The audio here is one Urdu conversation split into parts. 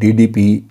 DDP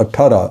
18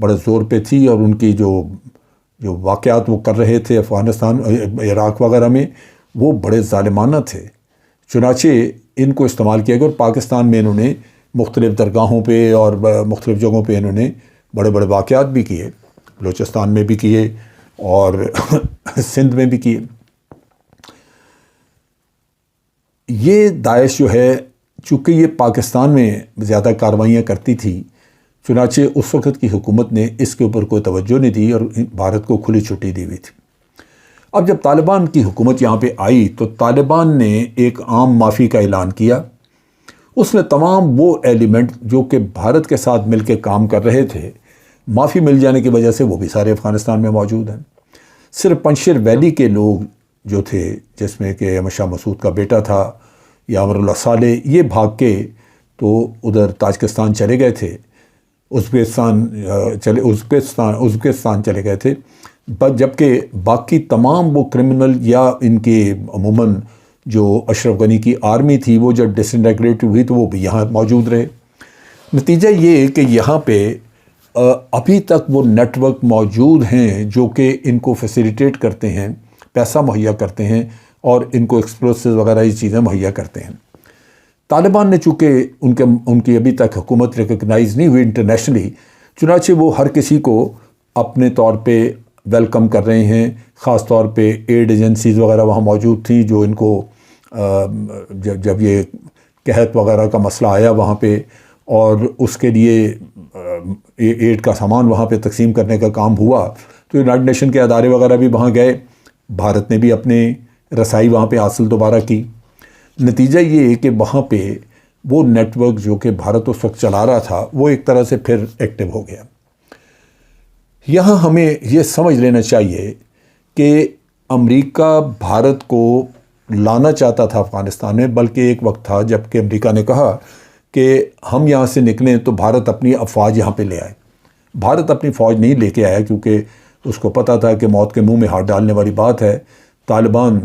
بڑے زور پہ تھی، اور ان کی جو واقعات وہ کر رہے تھے افغانستان عراق وغیرہ میں، وہ بڑے ظالمانہ تھے۔ چنانچہ ان کو استعمال کیا گیا، اور پاکستان میں انہوں نے مختلف درگاہوں پہ اور مختلف جگہوں پہ انہوں نے بڑے بڑے واقعات بھی کیے، بلوچستان میں بھی کیے اور سندھ میں بھی کیے۔ یہ داعش جو ہے، چونکہ یہ پاکستان میں زیادہ کارروائیاں کرتی تھی، چنانچہ اس وقت کی حکومت نے اس کے اوپر کوئی توجہ نہیں دی اور بھارت کو کھلی چھٹی دی ہوئی تھی۔ اب جب طالبان کی حکومت یہاں پہ آئی تو طالبان نے ایک عام معافی کا اعلان کیا۔ اس میں تمام وہ ایلیمنٹ جو کہ بھارت کے ساتھ مل کے کام کر رہے تھے، معافی مل جانے کی وجہ سے وہ بھی سارے افغانستان میں موجود ہیں۔ صرف پنجشیر ویلی کے لوگ جو تھے، جس میں کہ احمد شاہ مسعود کا بیٹا تھا یا امر اللہ صالح، یہ بھاگ کے تو ادھر تاجکستان چلے گئے تھے، ازبکستان چلے گئے تھے، جبکہ باقی تمام وہ کرمنل یا ان کے عموماً جو اشرف غنی کی آرمی تھی، وہ جب ڈس انٹیگریٹ ہوئی تو وہ بھی یہاں موجود رہے۔ نتیجہ یہ کہ یہاں پہ ابھی تک وہ نیٹ ورک موجود ہیں جو کہ ان کو فیسیلیٹیٹ کرتے ہیں، پیسہ مہیا کرتے ہیں اور ان کو ایکسپلوسیو وغیرہ یہ چیزیں مہیا کرتے ہیں۔ طالبان نے چونکہ ان کی ابھی تک حکومت ریکگنائز نہیں ہوئی انٹرنیشنلی، چنانچہ وہ ہر کسی کو اپنے طور پہ ویلکم کر رہے ہیں۔ خاص طور پہ ایڈ ایجنسیز وغیرہ وہاں موجود تھیں جو ان کو جب یہ قحط وغیرہ کا مسئلہ آیا وہاں پہ، اور اس کے لیے ایڈ کا سامان وہاں پہ تقسیم کرنے کا کام ہوا، تو یونائٹڈ نیشن کے ادارے وغیرہ بھی وہاں گئے، بھارت نے بھی اپنے رسائی وہاں پہ حاصل دوبارہ کی۔ نتیجہ یہ کہ وہاں پہ وہ نیٹ ورک جو کہ بھارت اس وقت چلا رہا تھا، وہ ایک طرح سے پھر ایکٹیو ہو گیا۔ یہاں ہمیں یہ سمجھ لینا چاہیے کہ امریکہ بھارت کو لانا چاہتا تھا افغانستان میں، بلکہ ایک وقت تھا جب کہ امریکہ نے کہا کہ ہم یہاں سے نکلیں تو بھارت اپنی افواج یہاں پہ لے آئے۔ بھارت اپنی فوج نہیں لے کے آیا، کیونکہ اس کو پتہ تھا کہ موت کے منہ میں ہاتھ ڈالنے والی بات ہے۔ طالبان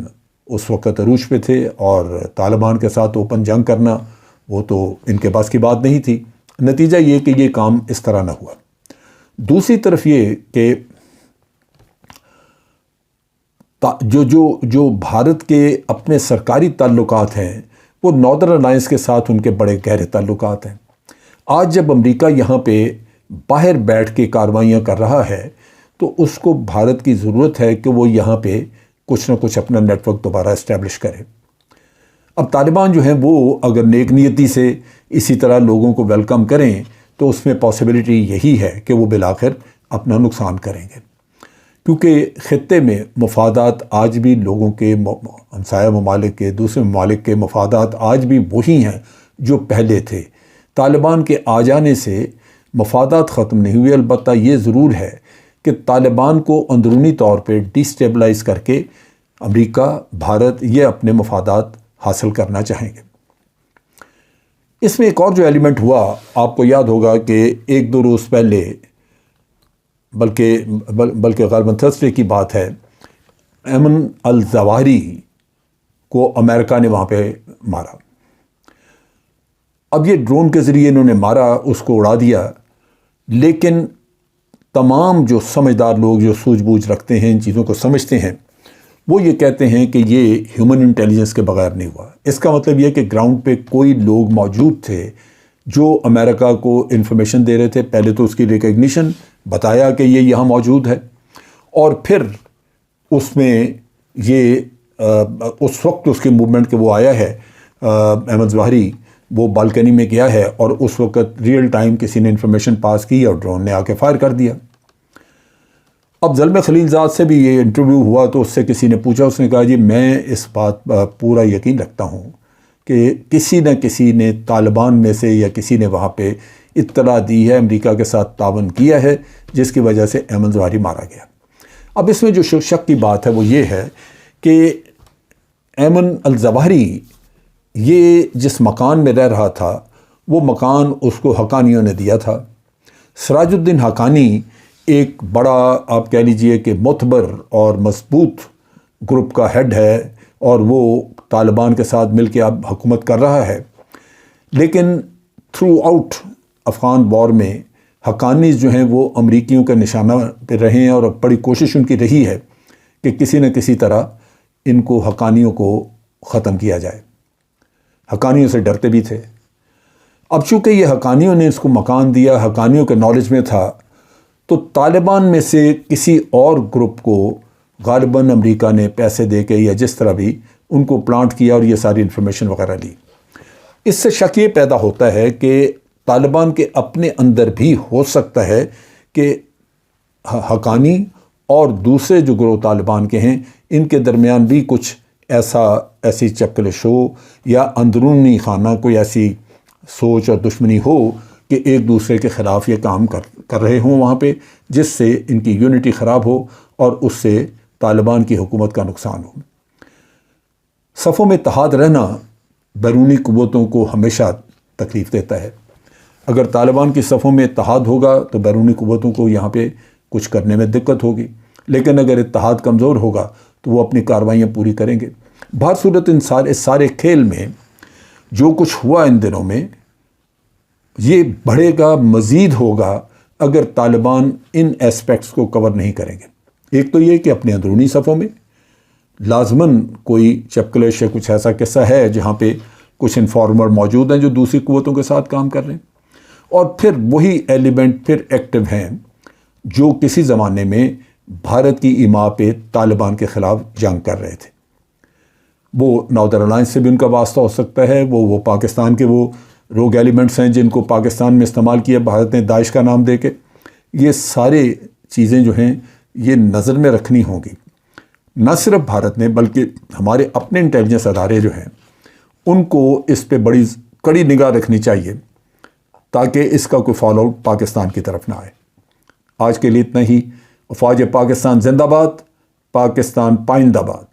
اس وقت عروج پہ تھے، اور طالبان کے ساتھ اوپن جنگ کرنا وہ تو ان کے پاس کی بات نہیں تھی۔ نتیجہ یہ کہ یہ کام اس طرح نہ ہوا۔ دوسری طرف یہ کہ جو بھارت کے اپنے سرکاری تعلقات ہیں، وہ ناردرن الائنس کے ساتھ ان کے بڑے گہرے تعلقات ہیں۔ آج جب امریکہ یہاں پہ باہر بیٹھ کے کارروائیاں کر رہا ہے، تو اس کو بھارت کی ضرورت ہے کہ وہ یہاں پہ کچھ نہ کچھ اپنا نیٹ ورک دوبارہ اسٹیبلش کرے۔ اب طالبان جو ہیں وہ اگر نیک نیتی سے اسی طرح لوگوں کو ویلکم کریں تو اس میں پاسبلٹی یہی ہے کہ وہ بالآخر اپنا نقصان کریں گے، کیونکہ خطے میں مفادات آج بھی لوگوں کے، ہمسایہ ممالک کے، دوسرے ممالک کے مفادات آج بھی وہی ہیں جو پہلے تھے۔ طالبان کے آ جانے سے مفادات ختم نہیں ہوئے، البتہ یہ ضرور ہے کہ طالبان کو اندرونی طور پہ ڈی سٹیبلائز کر کے امریکہ، بھارت یہ اپنے مفادات حاصل کرنا چاہیں گے۔ اس میں ایک اور جو ایلیمنٹ ہوا، آپ کو یاد ہوگا کہ ایک دو روز پہلے، بلکہ غالباً تھرسڈے کی بات ہے، ایمن الظواہری کو امریکہ نے وہاں پہ مارا۔ اب یہ ڈرون کے ذریعے انہوں نے مارا، اس کو اڑا دیا، لیکن تمام جو سمجھدار لوگ جو سوجھ بوجھ رکھتے ہیں، ان چیزوں کو سمجھتے ہیں، وہ یہ کہتے ہیں کہ یہ ہیومن انٹیلیجنس کے بغیر نہیں ہوا۔ اس کا مطلب یہ کہ گراؤنڈ پہ کوئی لوگ موجود تھے جو امریکہ کو انفارمیشن دے رہے تھے۔ پہلے تو اس کی ریکگنیشن، بتایا کہ یہ یہاں موجود ہے، اور پھر اس میں یہ اس وقت اس کی موومنٹ کہ وہ آیا ہے، احمد ظواہری وہ بالکنی میں گیا ہے، اور اس وقت ریئل ٹائم کسی نے انفارمیشن پاس کی اور ڈرون نے آ کے فائر کر دیا۔ اب زلمے خلیل زاد سے بھی یہ انٹرویو ہوا تو اس سے کسی نے پوچھا، اس نے کہا جی میں اس بات پورا یقین رکھتا ہوں کہ کسی نہ کسی نے طالبان میں سے یا کسی نے وہاں پہ اطلاع دی ہے، امریکہ کے ساتھ تعاون کیا ہے، جس کی وجہ سے ایمن ظواہری مارا گیا۔ اب اس میں جو شک کی بات ہے وہ یہ ہے کہ ایمن الظواہری یہ جس مکان میں رہ رہا تھا، وہ مکان اس کو حقانیوں نے دیا تھا۔ سراج الدین حقانی ایک بڑا، آپ کہہ لیجئے کہ معتبر اور مضبوط گروپ کا ہیڈ ہے، اور وہ طالبان کے ساتھ مل کے اب حکومت کر رہا ہے، لیکن تھرو آؤٹ افغان وار میں حقانی جو ہیں وہ امریکیوں کا نشانہ پہ رہے ہیں، اور اب بڑی کوشش ان کی رہی ہے کہ کسی نہ کسی طرح ان کو حقانیوں کو ختم کیا جائے۔ حقانیوں سے ڈرتے بھی تھے۔ اب چونکہ یہ حقانیوں نے اس کو مکان دیا، حقانیوں کے نالج میں تھا، تو طالبان میں سے کسی اور گروپ کو غالباً امریکہ نے پیسے دے کے یا جس طرح بھی ان کو پلانٹ کیا اور یہ ساری انفارمیشن وغیرہ لی۔ اس سے شک یہ پیدا ہوتا ہے کہ طالبان کے اپنے اندر بھی ہو سکتا ہے کہ حقانی اور دوسرے جو گروہ طالبان کے ہیں ان کے درمیان بھی کچھ ایسی چکلش ہو یا اندرونی خانہ کوئی ایسی سوچ اور دشمنی ہو کہ ایک دوسرے کے خلاف یہ کام کر رہے ہوں وہاں پہ، جس سے ان کی یونٹی خراب ہو اور اس سے طالبان کی حکومت کا نقصان ہو۔ صفوں میں اتحاد رہنا بیرونی قوتوں کو ہمیشہ تکلیف دیتا ہے۔ اگر طالبان کی صفوں میں اتحاد ہوگا تو بیرونی قوتوں کو یہاں پہ کچھ کرنے میں دقت ہوگی، لیکن اگر اتحاد کمزور ہوگا تو وہ اپنی کارروائیاں پوری کریں گے۔ بہر صورت اس سارے کھیل میں جو کچھ ہوا ان دنوں میں، یہ بڑھے گا، مزید ہوگا اگر طالبان ان ایسپیکٹس کو کور نہیں کریں گے۔ ایک تو یہ کہ اپنے اندرونی صفوں میں لازماً کوئی چپکلش یا کچھ ایسا قصہ ہے جہاں پہ کچھ انفارمر موجود ہیں جو دوسری قوتوں کے ساتھ کام کر رہے ہیں، اور پھر وہی ایلیمنٹ پھر ایکٹیو ہیں جو کسی زمانے میں بھارت کی ایما پہ طالبان کے خلاف جنگ کر رہے تھے۔ وہ ناردرن الائنس سے بھی ان کا واسطہ ہو سکتا ہے، وہ پاکستان کے وہ روگ ایلیمنٹس ہیں جن کو پاکستان میں استعمال کیا بھارت نے داعش کا نام دے کے۔ یہ سارے چیزیں جو ہیں یہ نظر میں رکھنی ہوں گی، نہ صرف بھارت نے بلکہ ہمارے اپنے انٹیلیجنس ادارے جو ہیں ان کو اس پہ بڑی کڑی نگاہ رکھنی چاہیے تاکہ اس کا کوئی فال آؤٹ پاکستان کی طرف نہ آئے۔ آج کے لیے اتنا ہی۔ افواج پاکستان زندہ باد، پاکستان پائندہ باد۔